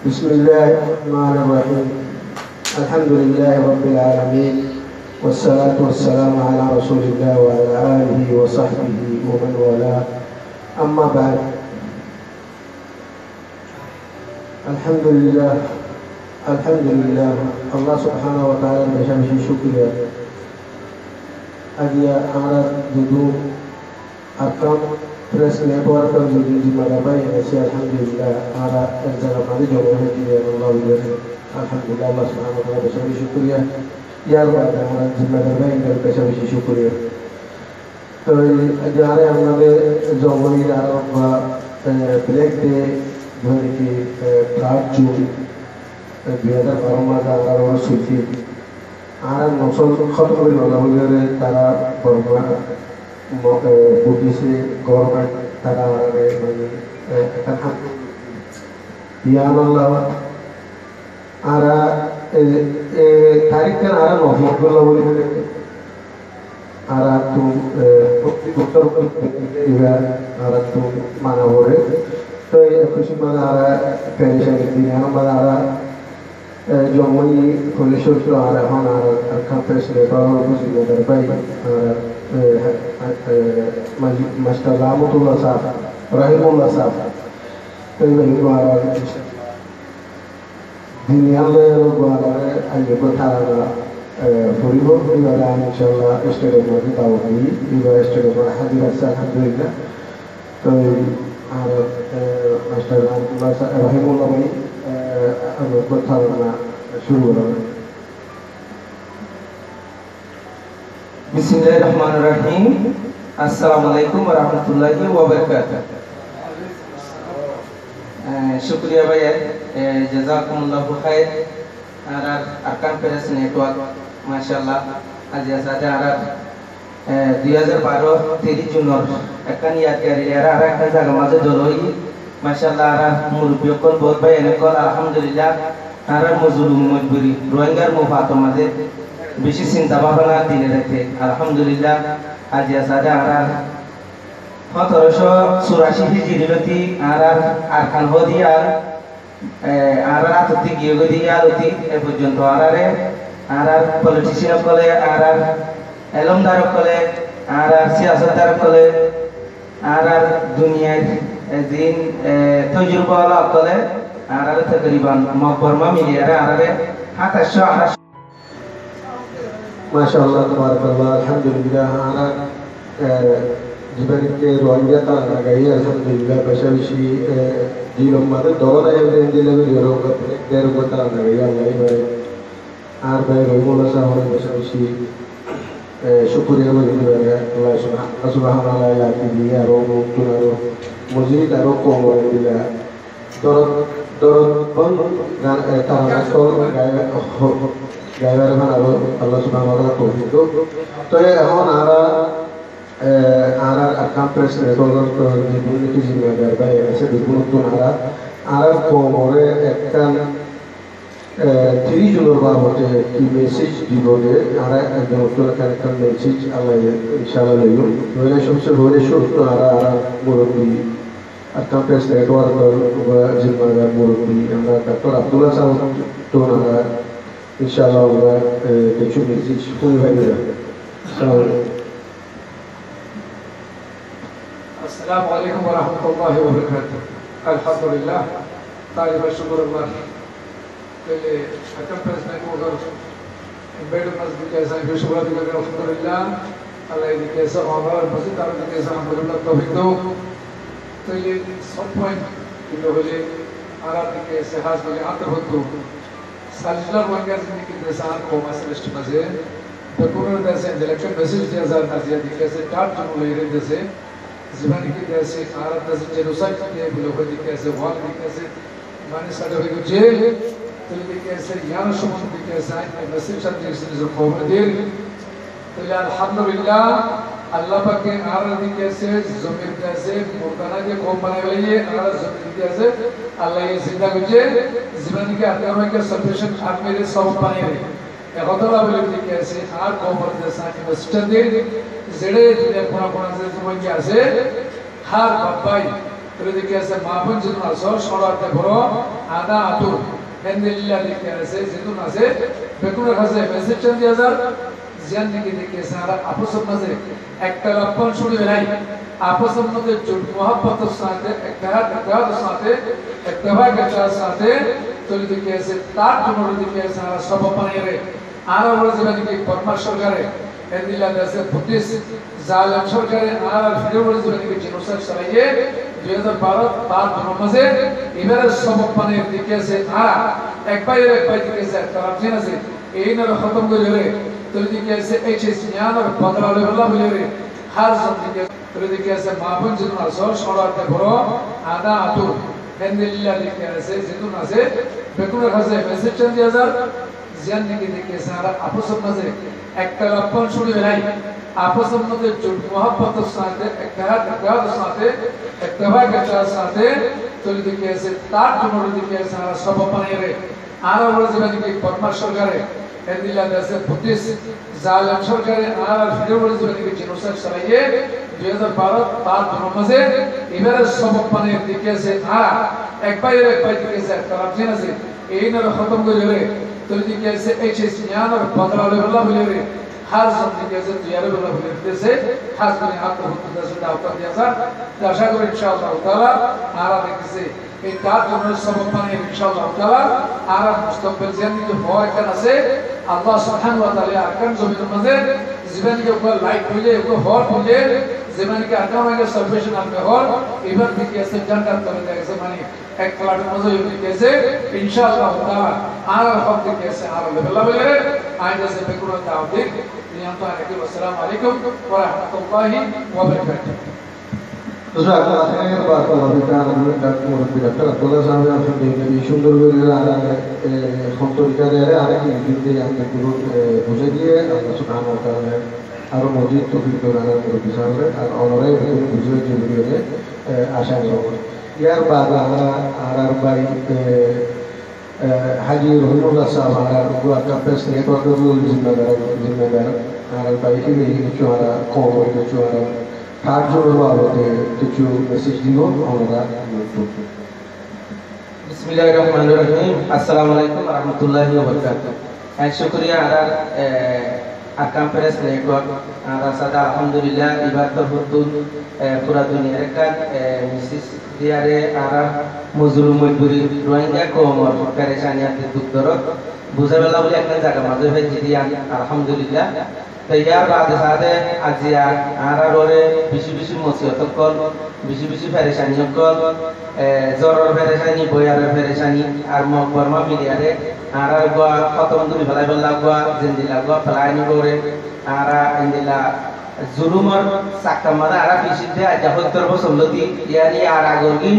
بسم الله الرحمن الرحيم الحمد لله رب العالمين والصلاة والسلام على رسول الله وعلى آله وصحبه ومن والاه أما بعد الحمد لله الله سبحانه وتعالى بشمس شكرا أديا على جدود أرقام بريس نتورك جدود مرابا ينسي الحمد لله على الزرق على جمهورية الله وجل الحمد لله الله سبحانه وتعالى بشمس شكرا يا رب على مرابا ينسي بشمس شكرا तो जारे हमारे जॉबनी जारा बा ब्लैक डे धोनी की प्राग जून बिहार परम्परा जारा और सुची आरा नौसल खत्म कर वाला वगैरह तारा परम्परा बुद्धि से गवर्नमेंट तारा आरे बनी तनहा बिहार वाला आरा तारीख का आरा नौफिक वाला वगैरह Aratu dokter juga aratu mana boleh, so aku sih mana ara pensiun ini, mana ara jomoni polisi itu ara mana ara kampus lepas itu sih berbaik ara master Rahmatullah Sahab, Rahimullah Sahab, so itu ara dunia le ara aja berthara Furibo juga insyaallah istirahat lagi tahu ini juga istirahat hadirat alhamdulillah तो master rahimullah ini bertanya शुरू करो Bismillahirrahmanirrahim Assalamualaikum warahmatullahi wabarakatuh Syukriya bhaiya jazakumullahu khair Arkan Press Network माशाल्लाह आज ऐसा Zara 2012 तेरी जुनर एकान यादगारी यारा आरा एकान जागा माजे जलोई माशाल्लाह आरा मुरुबियो कोल बहुत भाई एने कोल अल्हम्दुलिल्लाह आरा मजुलुम मजबुरी रोहिंगार मुफातो माजे बेशी चिंता भावना दिने रहते अल्हम्दुलिल्लाह आज ऐसा जारा 1784 हिजरीलती आरा आरखान हो दिया आरा आतुति गियोगो दिया आलुति ए पर्यন্ত आरारे आरार पॉलिटिशियन कले आरार एलमदार कले आरार सियासतदार कले आरार दुनिया दिन तजुर्बा वाला कले आरार तकरीबन मकबरमा मिलियारा आरारे हाताशो आरार माशाअल्लाह तबारकल्लाह अल्हम्दुलिल्लाह आरार जीवन के रोहिंग्या ता गई अल्हम्दुलिल्लाह बशविशी जीवन मारे दोरा एवरेंज दिले बिरो का देर बता गई अल्लाह আর ভাই রহিমুল্লাহ সাহেবের বেশি শুকরিয়া বলি দিবেন আল্লাহ সুবহানাহু ওয়া তাআলা কি দিয়ে আর নতুন মসজিদ আর কম দিলা দরদ বন তারা সল গায়বার মানে আল্লাহ সুবহানাহু ওয়া তাআলা তৌফিক তো এখন আর আরকাম প্রেস রেকর্ডার তো বিভিন্ন জিম্মেদার ভাই আছে বিভিন্ন আর কোমরে একটা 30 জনের বাবদে কি মেসেজ দিবলে আর একজন উত্তর একটা মেসেজ আল্লাহ ইনশাআল্লাহ লইও নইলে সবচেয়ে বড় সুস্থ আর মুরব্বি আর কাম্পাস নেটওয়ার্ক জিম্মাদার মুরব্বি আমরা ডক্টর আব্দুল্লাহ সাহেব তো আমরা ইনশাআল্লাহ আমরা কিছু মেসেজ ফুল হয়ে যাবে আসসালামু আলাইকুম ওয়া রাহমাতুল্লাহি ওয়া বারাকাতুহু আলহামদুলিল্লাহ তারিফ শুকরুল্লাহ पहले अकल प्रेसिडेंट को अगर बेड मस्जिद कैसा है शुक्र अदा करें अल्हम्दुलिल्लाह अल्लाह ये कैसा ऑनर मस्जिद दार के कैसा अल्हम्दुलिल्लाह तौफीक दो तो ये सब पॉइंट इन लोगों ने आराम के इतिहास में आते हो तो साजिदर वंगर जिंदगी के साथ को मसलिस्ट मजे तो पूर्ण जैसे इलेक्शन मैसेज दिया जा रहा है कैसे टाट जो ले रहे जैसे जीवन की जैसे आराम जैसे जेनोसाइड के लोगों की कैसे वाल की कैसे माने सारे को जेल कैसे यार शुभ कैसे नसीब सब्जेक्ट जो कौम देर तो यार अल्हम्दुलिल्लाह अल्लाह पाक के आरती कैसे जमीन कैसे मुर्दाना के कौम बनाए वाली ये आरत जमीन कैसे अल्लाह ये जिंदा गुजे जीवन के आत्मा के सफिशिएंट आप मेरे सब पाने रे एक होता बोले कैसे आर कौम पर जैसा कि मस्टर दे जेड़े कोना कोना से जीवन के आसे हर बाबाई দিকে আছে মাহফুজ জিদুন আসো সরাতে ঘরো আদা আতুর হেন্দিল্লা দিকে আছে জিদুন আছে বেকুনের কাছে মেসেজ চেঞ্জ হাজার জিয়ান দিকে আছে আর আপসের মাঝে একটা লক্ষণ শুরু হয় আপসের মধ্যে জুট মোহাব্বতের সাথে একতাহার সাথে একতাবা গেছার সাথে তৈরি দিকে আছে তার জন্য দিকে আছে আর সব পানিয়ে আর ওরা যেটা দিকে বর্মা সরকারে হেন্দিল্লা দেশে ব্রিটিশ জালেম সরকারে আর ফিরোজ যেটা দিকে জিনোসাইড চালাইয়ে 2012 মাসে এবারে সব পানির দিকে আছে আর এক পাই দিকে আছে কারামজিন আছে এই না খতম করে তৈরি দিকে আছে এইচএস জ্ঞান আর বদলা লেভেল বলে হার জন দিকে তৈরি দিকে আছে মাহফুজ জিদুন আসো সরাতে ঘরো আদা আতুর হেন্দিল্লা দিকে আছে জিদুন আছে বেকুনের কাছে মেসেজ চেঞ্জ হাজার জিয়ান দিকে আছে আর আপসের মাঝে একটা লক্ষণ শুরু হয় আপসের মধ্যে জুট মোহাব্বতের সাথে একতাহার সাথে একতাবা গেছার সাথে তৈরি দিকে আছে তার জন্য দিকে আছে আর সব পানিয়ে আর ওরা যেটা দিকে বর্মা সরকারে হেন্দিল্লা দেশে ব্রিটিশ জালেম সরকারে আর ফিরোজ যেটা দিকে জিনোসাইড চালাইয়ে 2012 মাসে এবারে সব পানির দিকে আছে আর এক পাই দিকে আছে কারামজিন আছে এই না খতম করে তৈরি দিকে আছে এইচএস জ্ঞান আর বদলা লেভেল বলে হার জন দিকে আছে জিয়ারে বলে বলতেছে খাস করে আত্মহত্যা দাওতা দিয়েছে আশা করি ইনশাআল্লাহ তাআলা আর দেখতেছে এই তার জন্য সব পানির ইনশাআল্লাহ তাআলা আর মুস্তাকবিল জিন্দেগি হয় কেন আছে আল্লাহ সুবহানাহু ওয়া তাআলা আরকান জমিনের মাঝে জীবনকে উপর লাইট হইলে উপর হল হইলে জীবনকে আগামাগে সালভেশন আপনি হল এবার দিকে আছে জান্নাত করে দেখেছে মানে এক ক্লাবের মধ্যে দিকে আছে ইনশাআল্লাহ তাআলা আর হক দিকে আছে আর লেভেল বলে আইন আছে বেকুরা তাওদিক নিয়ন্ত্রণ রাখি আসসালামু আলাইকুম ওয়া রাহমাতুল্লাহি ওয়া বারাকাতুহু ডাক্তার আব্দুল্লাহ সাহেব আসলে সুন্দর করে সন্তরিকারে আরেক দিকে আমাদের বুঝে দিয়ে আল্লাহ সুবহানাহু ওয়া তাআলা আরো মজিদ তৌফিক দান করুন সাহেব আর অনরে বুঝে দিয়ে আশা করি ইয়ার বাদ আমরা আর বাই হাজি রহিমুল্লাহ সাহেব আর গোয়া প্রেস নেটওয়ার্কের জিম্মেদার আর বাই হিলে কিছু আর কম কিছু আর তার জন্য বাবদে কিছু মেসেজ দিব আমরা বিসমিল্লাহির রহমানির রহিম আসসালামু আলাইকুম ওয়া রাহমাতুল্লাহি ওয়া বারাকাতুহু শুকরিয়া আরকাম প্রেস নেটওয়ার্ক আর সাদা আলহামদুলিল্লাহ ইবাদত হুদুদ পুরা দুনিয়ার কাজ মিসিস দিয়ারে আর মজলুম মজবুরি রোহিঙ্গা কওমর পেরেশানিয়াত দুঃখ দরদ বুঝাবেলা বলে একটা জায়গা মাঝে ভাই জিদিয়ান আলহামদুলিল্লাহ তৈয়ার বাদে সাথে আজিয়া আর ওরে বেশি মুসিবত কল বেশি পেরেশানি কল জ্বরের পেরেশানি বয়ারের পেরেশানি আর বর্মা মিডিয়ারে আর গোয়া খতম দুই ফেলাই ফেলা গোয়া জিন্দিলা গোয়া ফেলাইনি করে আর ইন্দিলা জুলুমর সাক্কা মারা আর বেশিতে আজ 70 বছর লতি ইয়ানি আর আগরগি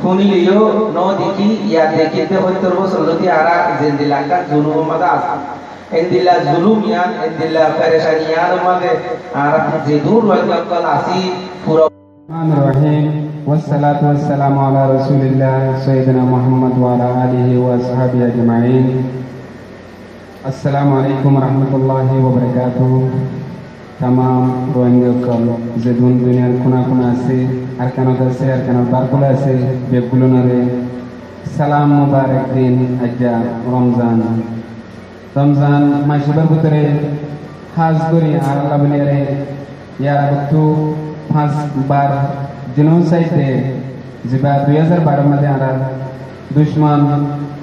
শুনিলেও ন দেখি ইয়া দেখিতে 70 বছর লতি আর জিন্দিলা কা জুলুম মাদা আছে endilla zulumian endilla peresanian mage arab jidur wa qal asi pura Bismillahirrahmanirrahim wassalatu wassalamu ala rasulillah sayyidina Muhammad wa ala alihi wa ashabihi ajma'in assalamu alaikum warahmatullahi wabarakatuh tamam rohingya kal jedun duniyar kuna ase arkana barkula ase begulonare salam mubarak din ajja Ramzan mashibar putre khas gori Allah beliare ya waktu khas bar genocide de jiba 2012 मध्ये आरा दुश्मन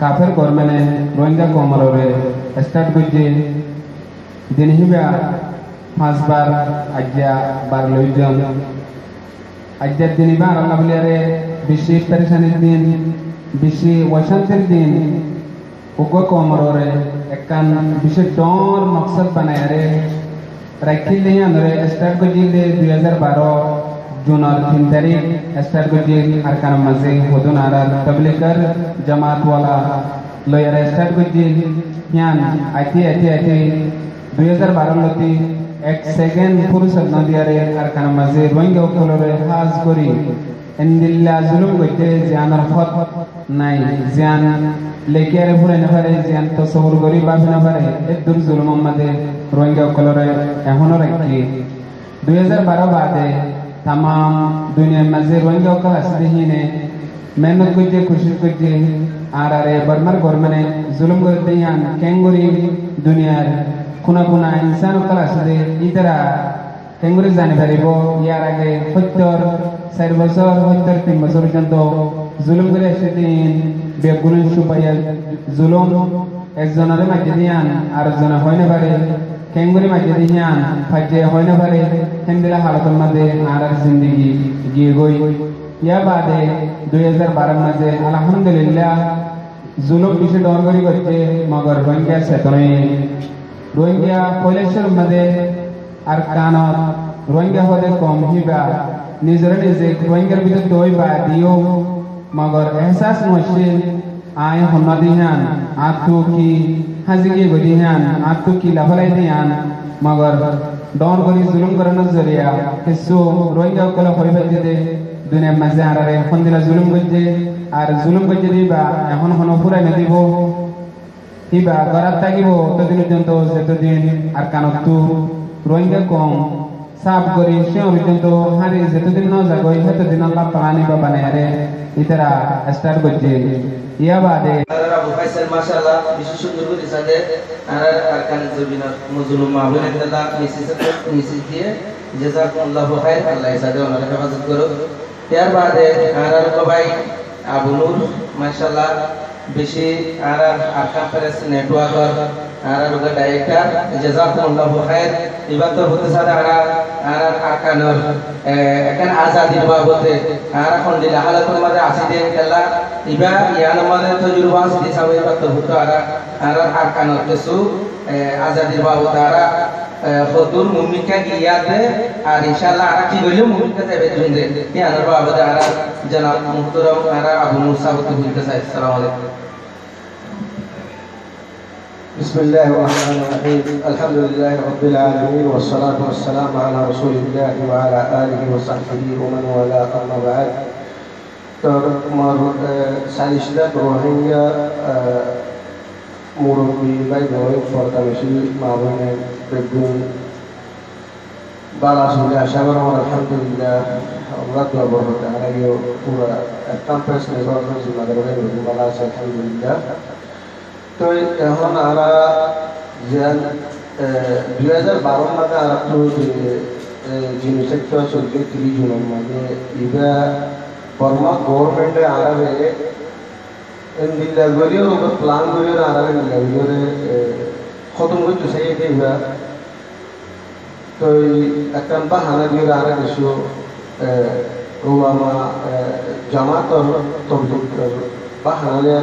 काफिर government Rohingya कोमरोरे start गुजे दिन ही बा khas bar ajja bar loijon ajja din ba Allah beliare bishi peresani din bishi washantir din ugo komorore ekkan bishe dor maqsad banaya re rakhil le anore start ko jinde 2012 junar 3 tarikh start ko jinde arkan maze hodun ara tabligher jamaat wala loyara start ko jinde yan ati 2012 loti ek second fursat na diya re arkan maze rohingya kolore khas kori endilla zulum gote zianar khot nai zian lekere pure na pare zian to sohur gori ba na pare ek dur zulum made rohingya kolore ehono rakhi 2012 bade tamam dunia mazir wanga kala sidhine mehnat kujje koshиш kujje arare barmar gormane zulum gorte yan kenguri dunia kuna kuna insan kala sidhe itara kenguri jane baribo yar age 70 বছর 3 বছর পর্যন্ত জুলুম করে আসতেন বেগুন সুপাইয়া জুলুম একজনের মাঝে দিয়ান আরেকজন হয় না পারে কেঙ্গুরি মাঝে দিয়ান ফাজে হয় না পারে হেন্দিলা হালতের মাঝে আর জিন্দগি গিয়ে গই ইয়া বাদে 2012 মাঝে আলহামদুলিল্লাহ জুলুম বিষয় ডর করি করছে মগর রোহিঙ্গা সেতনে রোহিঙ্গা পয়লেশ্বর মাঝে আর কানত রোহিঙ্গা হতে কম হিবা নিজের নিজে রোহিঙ্গার ভিতর দই বা দিও মগর এহসাস মুশকিল আয় হন্নদিহান আতু কি হাজিগে গদিহান আতু কি লাভলাই দিহান মগর ডন করি জুলুম করানো জরিয়া কিছু রোহিঙ্গা কলা হইবা দিতে দুনিয়ার মাঝে আরারে ফন্দিলা জুলুম করছে আর জুলুম করছে দিবা এখন হন পুরাই না দিব হিবা গরাত থাকিব ততদিন পর্যন্ত যতদিন আর কানতু রোহিঙ্গা কম সাফ করি সে পর্যন্ত হারি যতদিন ন যাগই ততদিন আল্লাহ পানি বা বানায়ারে ইতারা স্টার্ট করছে ইয়া বাদে আবু ফাইসাল মাশাআল্লাহ বিশেষ সুন্দর করে সাথে আর আরকান জবিনার মজলুম মাহবুব আল্লাহ মিসিস দিয়ে জাযাকুল্লাহু খাইর আল্লাহ সাথে ওনার হেফাজত করো এর বাদে আর ভাই আবু নূর মাশাআল্লাহ বেশি আর আরকান প্রেস নেটওয়ার্ক আর ডাইরেক্টর জাযাকুল্লাহু খাইর এবার তো হতে সাথে আর আরকানর এখানে আজাদির বাবতে আর এখন দিলা হালাতের মধ্যে আসিদে খেলা ইবা ইয়ান মধ্যে তজুরবা আসিদে সবাই এবার তো হতো আর আরকানর কিছু আজাদির বাবতে আর ফতুর মুমিকা গিয়াতে আর ইনশাআল্লাহ আর কি হইলো মুমিকা যাবে জুনদে ইয়ানের বাবতে আর জনাব মুহতারাম আর আবু মুসা বতে বলতে চাই আসসালামু আলাইকুম بسم الله الرحمن الرحيم الحمد لله رب العالمين والصلاة والسلام على رسول الله وعلى آله وصحبه ومن والاه أما بعد তোমার সালিশদার রোহিঙ্গা মুরব্বী বাই বই ফরকামেশি মামুনে বেগুন বালা সুলে আশা করা আলহামদুলিল্লাহ আমরা তো বলতে আগে পুরো ক্যাম্পাস নেটওয়ার্ক জিম্মাদার হয়ে বালা আছে আলহামদুলিল্লাহ তো এখন আমরা যে 2012 মাঝে আর তো জিনিসটা চলছে 30 জুনের মাঝে ইবা বর্মা গভর্নমেন্টে আরাবে দিল্লা গলিও প্ল্যান গলিও আরাবে নিলাবিরে খতম করতে চাই ইবা তো একটা বাহানা দিয়ে আরা কিছু ওয়ামা জামাতর তবলিগ বাহানালে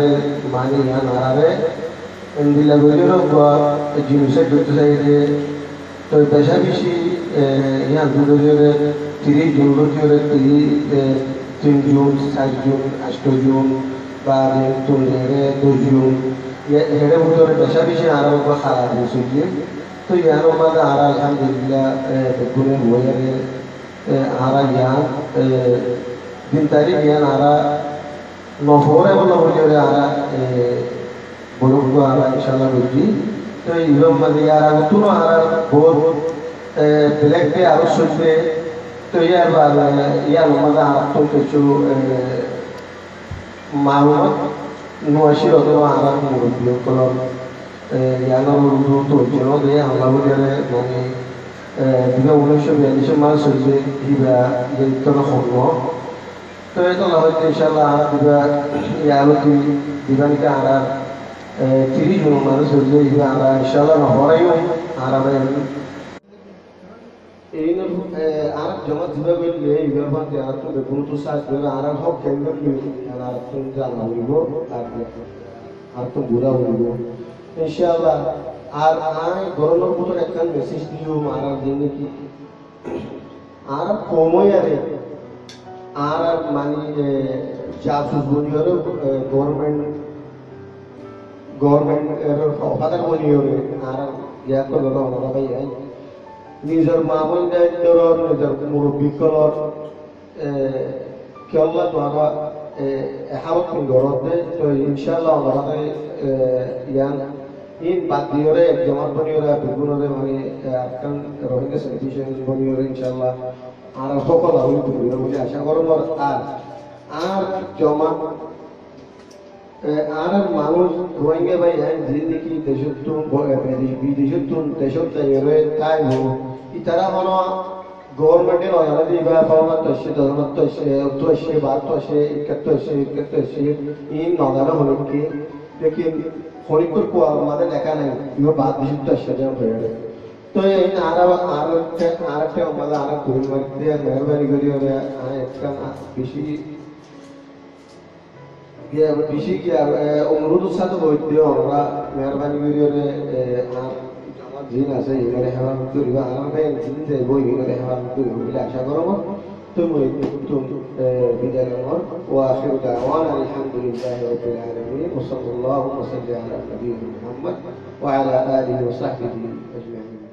মানে ইয়ান আরাবে দিল্লা গলিও জিনিসটা করতে চাই তো পেশা বেশি ইয়ান দুজনে 30 জুন রোজে 3 জুন 4 জুন 8 জুন বা 2 জুন হেডে ভিতরে পেশা বেশি আরো খারাপ হয়েছে তো ইয়ার মধ্যে আর আলহামদুলিল্লাহ বেগুনের বইয়ারে আরা ইয়ান 3 তারিখ ইয়ান আরা নভরে বলা বলিওরে আরা বলুক আরা ইনশাআল্লাহ বুঝি তো ইলম মধ্যে আর তুনো আরা বহুত ব্ল্যাক ডে আরো চলবে তো ইয়ার মধ্যে আর তো কিছু মালুমাত নয়শি হতো আরা মুরব্বী কলম ইয়ানোর উর্দু তো যেন দিয়ে আল্লাহ বলিয়ারে মানে 1942 মাস হয়েছে ইবা যেতন হল তো এটা হয়তো ইনশাআল্লাহ আর দিবা ইয়ালতি দিবানিকা আর 30 জন মানুষ হয়েছে ইবা আর ইনশাআল্লাহ হরাইও আর এই আর জমা দিবা বললে ইবার বাদে আর তো বেগুন সাজ করে আর হক কেন্দ্র আর তো জানা হইব আর তো বুড়া হইব ইনশাআল্লাহ আর আই গরমের ভিতর একটা মেসেজ দিও মারা দিনে কি আর কময়ারে আর মানে জাসুস বনিয়রে গভর্নমেন্ট এর ফাদার বনিয়রে আর ইয়া তো গলো আমরা ভাই নিজের মামুল দায়িত্বর নিজের মুরব্বী কলর কেল্লা তো আমরা এহাবত ঘরতে তো ইনশাআল্লাহ আমরা ইয়ান in বাদ দিওরে জমাত বনিওরে বেগুনরে মানে আরকান রোহিঙ্গা সেটিশন বনিওরে ইনশাআল্লাহ আর সকল আমি বনিওরে বলে আশা করব আর জমাত আর মানুষ রোহিঙ্গা ভাই হ্যাঁ জিন্দিগি দেশতুন বিদেশতুন দেশত যাইরে তাই হো ইতারা হলো গভর্নমেন্টের অনাদি বা পাওনা তসে ধর্মত তসে বাত তসে ইকতসে ইন নদানা হলো কি लेकिन হরিপুর কো আমাদের লেখা নাই ইও বাত বিশুদ্ধ সজাম হয়ে তো এই আরেকটা আমাদের আর কোন মধ্যে মেহরবানি করি হবে একটা বেশি বেশি কি অনুরোধ সাথে বলতে আমরা মেহরবানি করি হবে আমার জিন আছে এবারে হেওয়ান করিবা আমার ভাই জিন যে বই এবারে হেওয়ান করি বলে আশা করব তুমি বিদায় নম্বর واخر دعوانا الحمد لله رب العالمين وصلى الله وسلم على نبينا محمد وعلى اله وصحبه اجمعين